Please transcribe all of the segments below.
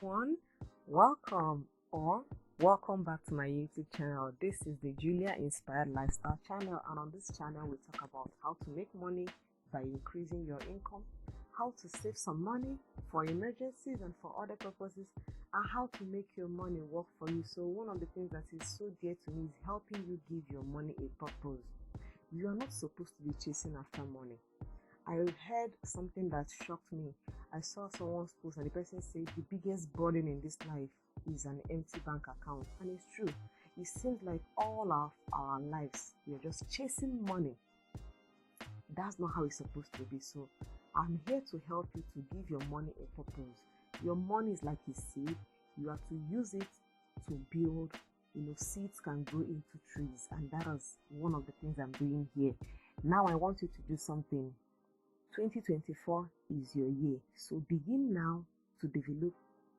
everyone, welcome or welcome back to my YouTube channel. This is the Julia Inspired Lifestyle channel, and on this channel we talk about how to make money by increasing your income, how to save some money for emergencies and for other purposes, and how to make your money work for you. So one of the things that is so dear to me is helping you give your money a purpose. You are not supposed to be chasing after money. I heard something that shocked me. I saw someone's post and the person said the biggest burden in this life is an empty bank account. And it's true. It seems like all of our lives we are just chasing money. That's not how it's supposed to be. So I'm here to help you to give your money a purpose. Your money is like a seed. You have to use it to build. Seeds can grow into trees, and that is one of the things I'm doing here. Now I want you to do something. 2024 is your year, so begin now to develop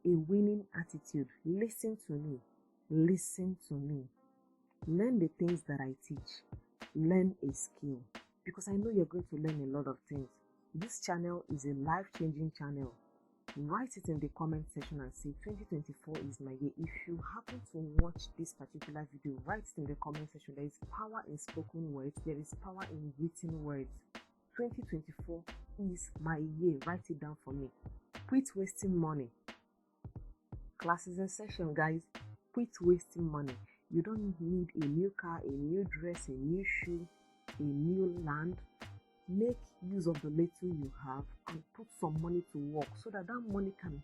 a winning attitude. Listen to me. Learn the things that I teach. Learn a skill, because I know you're going to learn a lot of things. This channel is a life-changing channel. Write it in the comment section and say 2024 is my year. If you happen to watch this particular video, write it in the comment section. There is power in spoken words. There is power in written words. 2024 is my year. Write it down for me. Quit wasting money. Classes in session, guys. Quit wasting money. You don't need a new car, a new dress, a new shoe, a new land. Make use of the little you have and put some money to work so that money can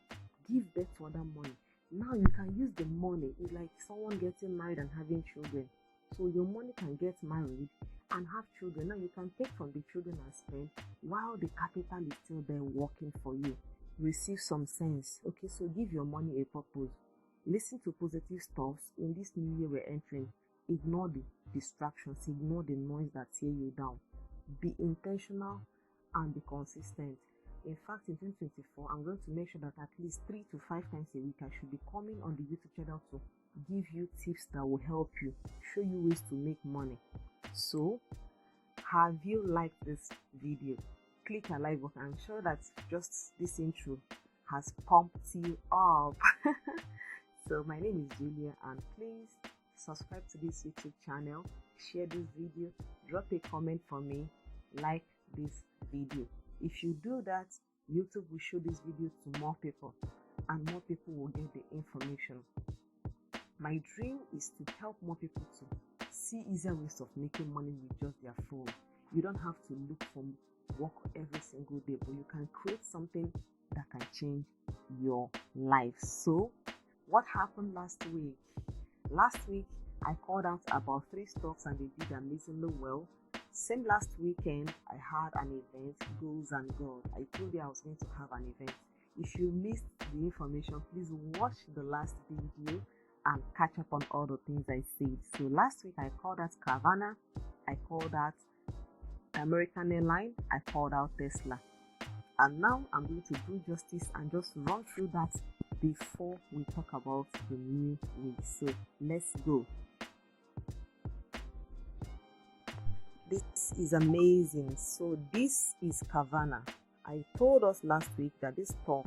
give birth to other money. Now you can use the money. It's like someone getting married and having children. So your money can get married and have children. Now you can take from the children and spend while the capital is still there working for you. Receive some sense. Okay, so give your money a purpose. Listen to positive stuffs. In this new year we're entering, ignore the distractions, ignore the noise that tear you down. Be intentional and be consistent. In fact, in 2024, I'm going to make sure that at least 3 to 5 times a week I should be coming on the YouTube channel to give you tips that will help you, show you ways to make money. So, have you liked this video? Click a like button. I'm sure that just this intro has pumped you up. So my name is Julia, and please subscribe to this YouTube channel, share this video, drop a comment for me, like this video. If you do that, YouTube will show this video to more people and more people will get the information. My dream is to help more people to see easier ways of making money with just their phone. You don't have to look for work every single day, but you can create something that can change your life. So what happened last week? Last week I called out about 3 stocks and they did amazingly well. Same last weekend I had an event, Goals and God. I told you I was going to have an event. If you missed the information, please watch the last video and catch up on all the things I said. So last week I called out Carvana, I called out American Airlines, I called out Tesla. And now I'm going to do justice and just run through that before we talk about the new week. So let's go. This is amazing. So this is Carvana. I told us last week that this stock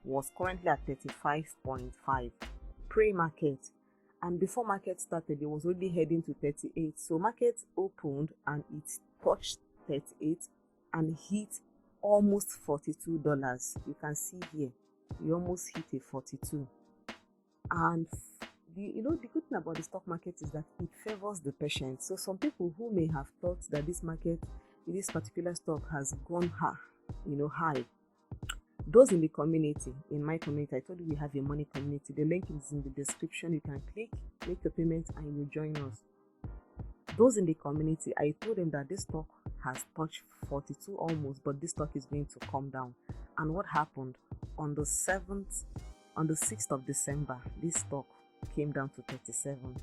was currently at 35.5 pre-market, and before market started it was already heading to 38. So market opened and it touched 38 and hit almost $42. You can see here, you almost hit a 42. And the good thing about the stock market is that it favors the patient. So some people who may have thought that this particular stock has gone high, those in the community, in my community, I told you we have a money community. The link is in the description. You can click, make the payment, and you join us. Those in the community, I told them that this stock has touched 42 almost, but this stock is going to come down. And what happened? On the 6th of December, this stock came down to 37,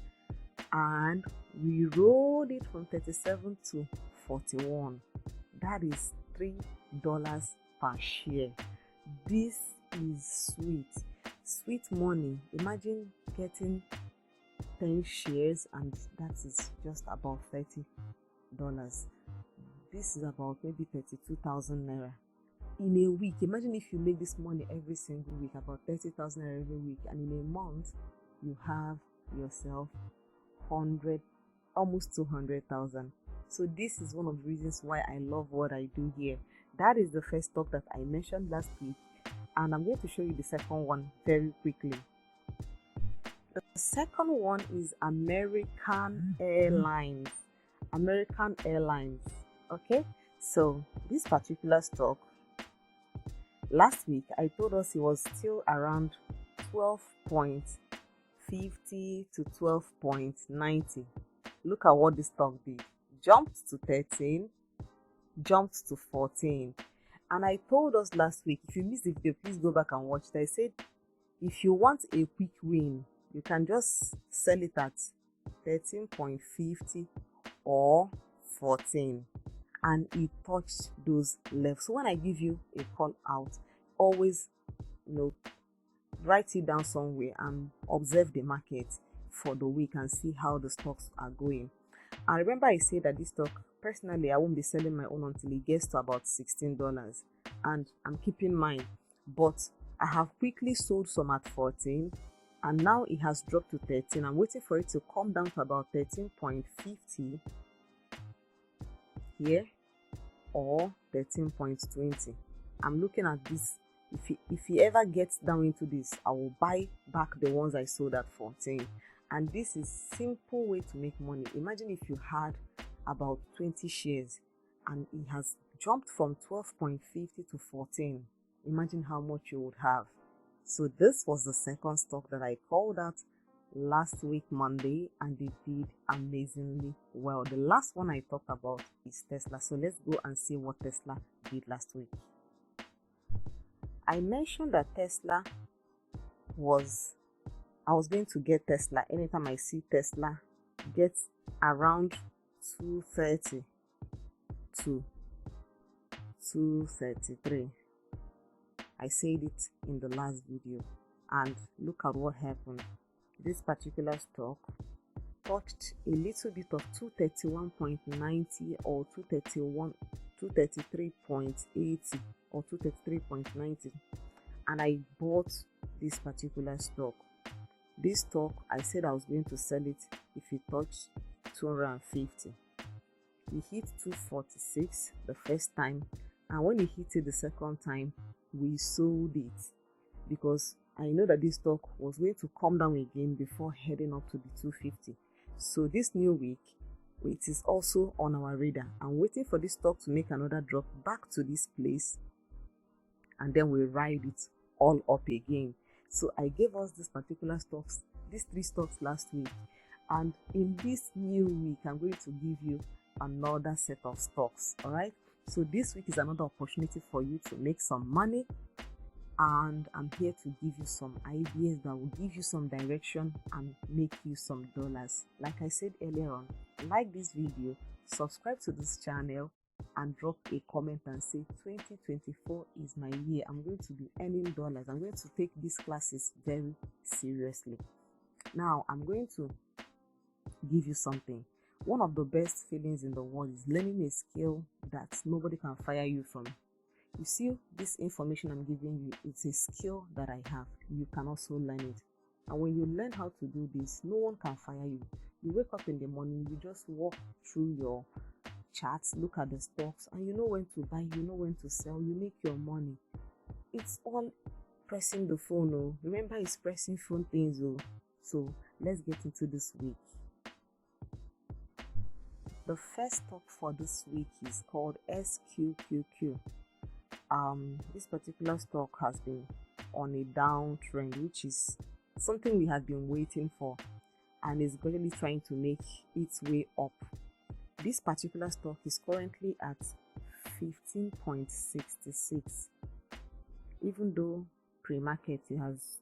and we rolled it from 37 to 41. That is $3 per share. This is sweet money. Imagine getting 10 shares and that is just about $30. This is about maybe 32,000 naira. in a week, imagine if you make this money every single week, about 30,000 every week, and in a month you have yourself 100, almost 200,000. So this is one of the reasons why I love what I do here. That is the first stock that I mentioned last week, and I'm going to show you the second one very quickly. The second one is American Airlines. American Airlines. Okay, so this particular stock, last week I told us it was still around 12.50 to 12.90. Look at what this stock did. Jumped to 13, jumped to 14. And I told us last week, if you missed the video, please go back and watch it. I said if you want a quick win, you can just sell it at 13.50 or 14, and it touched those levels. So when I give you a call out, always write it down somewhere and observe the market for the week and see how the stocks are going. And remember, I said that this stock, personally, I won't be selling my own until it gets to about $16, and I'm keeping mine. But I have quickly sold some at 14, and now it has dropped to 13. I'm waiting for it to come down to about 13.50 here or 13.20. I'm looking at this. If he ever gets down into this, I will buy back the ones I sold at 14. And this is simple way to make money. Imagine if you had about 20 shares and it has jumped from 12.50 to 14. Imagine how much you would have. So this was the second stock that I called out last week Monday, and they did amazingly well. The last one I talked about is Tesla. So let's go and see what Tesla did last week. I mentioned that I was going to get Tesla. Anytime I see Tesla get around 230 to 233. I said it in the last video, and look at what happened. This particular stock touched a little bit of 231.90 or 233.80 or 233.90, and I bought this particular stock. This stock, I said I was going to sell it if it touched 250. We hit 246 the first time, and when we hit it the second time, we sold it because I know that this stock was going to come down again before heading up to the 250. So this new week, it is also on our radar. I'm waiting for this stock to make another drop back to this place, and then we ride it all up again. So I gave us this particular stocks, these three stocks last week, and in this new week I'm going to give you another set of stocks. All right, so this week is another opportunity for you to make some money, and I'm here to give you some ideas that will give you some direction and make you some dollars. Like I said earlier on, like this video, subscribe to this channel, and drop a comment and say 2024 is my year. I'm going to be earning dollars. I'm going to take these classes very seriously. Now I'm going to give you something. One of the best feelings in the world is learning a skill that nobody can fire you from. You see, this information I'm giving you, it's a skill that I have. You can also learn it. And when you learn how to do this, no one can fire you. You wake up in the morning, you just walk through your charts, look at the stocks, and you know when to buy, you know when to sell, you make your money. It's all pressing the phone. Oh, remember, it's pressing phone things. Oh, so let's get into this week. The first stock for this week is called SQQQ. This particular stock has been on a downtrend, which is something we have been waiting for, and is gradually trying to make its way up. This particular stock is currently at 15.66, even though pre-market it has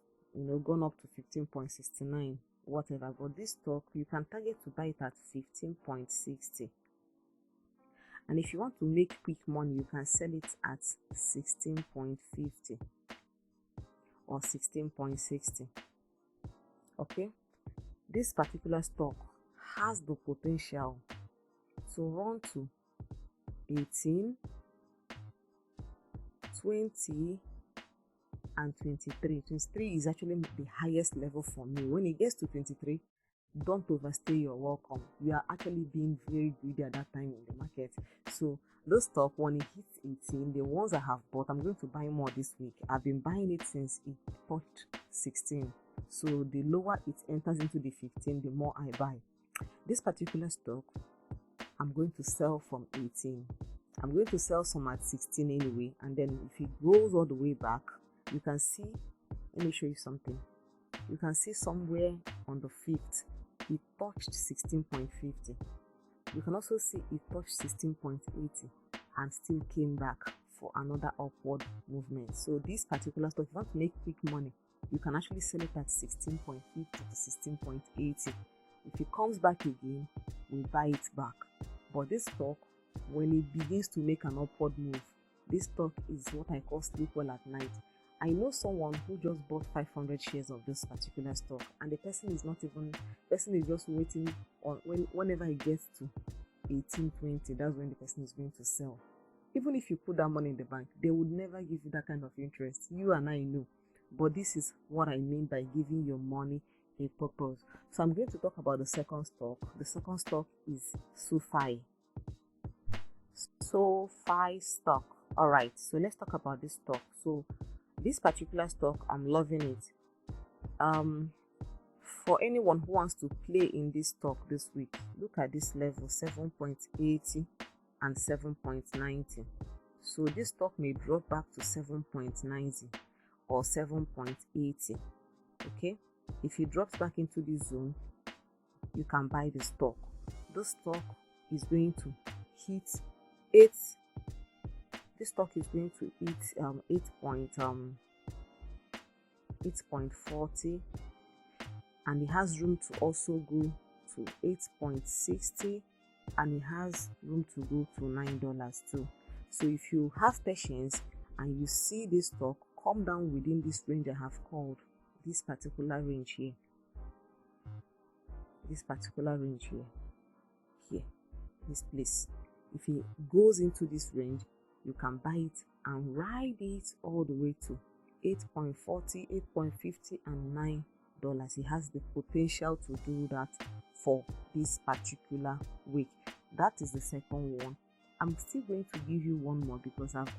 gone up to 15.69, whatever. But this stock, you can target to buy it at 15.60. And if you want to make quick money, you can sell it at 16.50 or 16.60. Okay, this particular stock has the potential to run to 18, 20 and 23. 23 is actually the highest level for me. When it gets to 23, don't overstay your welcome. You are actually being very greedy at that time in the market. So those stock, when it hits 18, the ones I have bought, I'm going to buy more this week. I've been buying it since it touched 16. So the lower it enters into the 15, the more I buy. This particular stock, I'm going to sell from 18. I'm going to sell some at 16 anyway, and then if it goes all the way back, you can see, let me show you something. You can see somewhere on the 5th, it touched 16.50. You can also see it touched 16.80 and still came back for another upward movement. So this particular stock, if you want to make quick money, you can actually sell it at 16.50 to 16.80. If it comes back again, we buy it back. But this stock, when it begins to make an upward move, this stock is what I call sleep well at night. I know someone who just bought 500 shares of this particular stock, and the person is just waiting on whenever it gets to 18.20, that's when the person is going to sell. Even if you put that money in the bank, they would never give you that kind of interest. You and I know. But this is what I mean by giving your money a purpose. So I'm going to talk about the second stock. The second stock is SoFi. SoFi stock. All right, so let's talk about this stock. So this particular stock, I'm loving it. For anyone who wants to play in this stock this week, look at this level, 7.80 and 7.90. So this stock may drop back to 7.90 or 7.80. Okay, if it drops back into this zone, you can buy the stock. This stock is going to hit 8. This stock is going to hit 8.40, and it has room to also go to 8.60, and it has room to go to $9 too. So if you have patience and you see this stock come down within this range I have called, this particular range here, this place, if it goes into this range, you can buy it and ride it all the way to 8.40, 8.50 and $9. It has the potential to do that for this particular week. That is the second one. I'm still going to give you one more because I've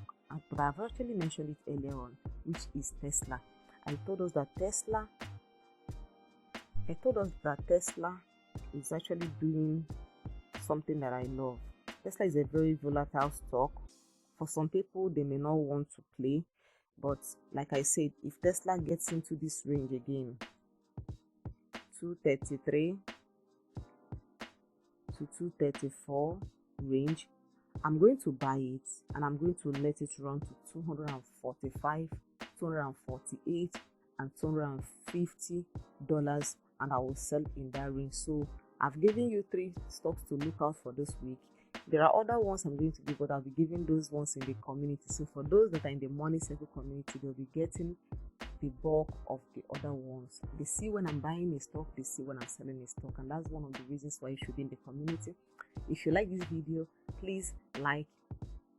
actually mentioned it earlier on, which is Tesla. I told us that Tesla is actually doing something that I love. Tesla is a very volatile stock. For some people, they may not want to play, but like I said, if Tesla gets into this range again, 233 to 234 range, I'm going to buy it and I'm going to let it run to 245, 248 and $250, and I will sell in that range. So I've given you 3 stocks to look out for this week. There are other ones I'm going to give, but I'll be giving those ones in the community. So for those that are in the Money Circle community, they'll be getting the bulk of the other ones. They see when I'm buying a stock, they see when I'm selling a stock, and that's one of the reasons why you should be in the community. If you like this video, please like,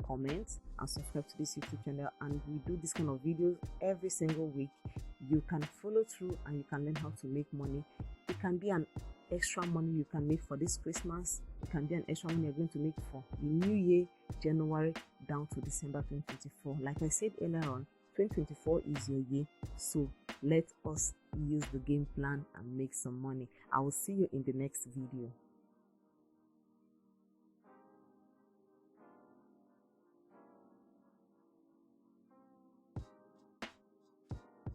comment and subscribe to this YouTube channel, and we do this kind of videos every single week. You can follow through and you can learn how to make money. It can be an extra money you can make for this Christmas. It can be an extra money you're going to make for the new year, January down to December 2024. Like I said earlier on, 2024 is your year, so let us use the game plan and make some money. I will see you in the next video.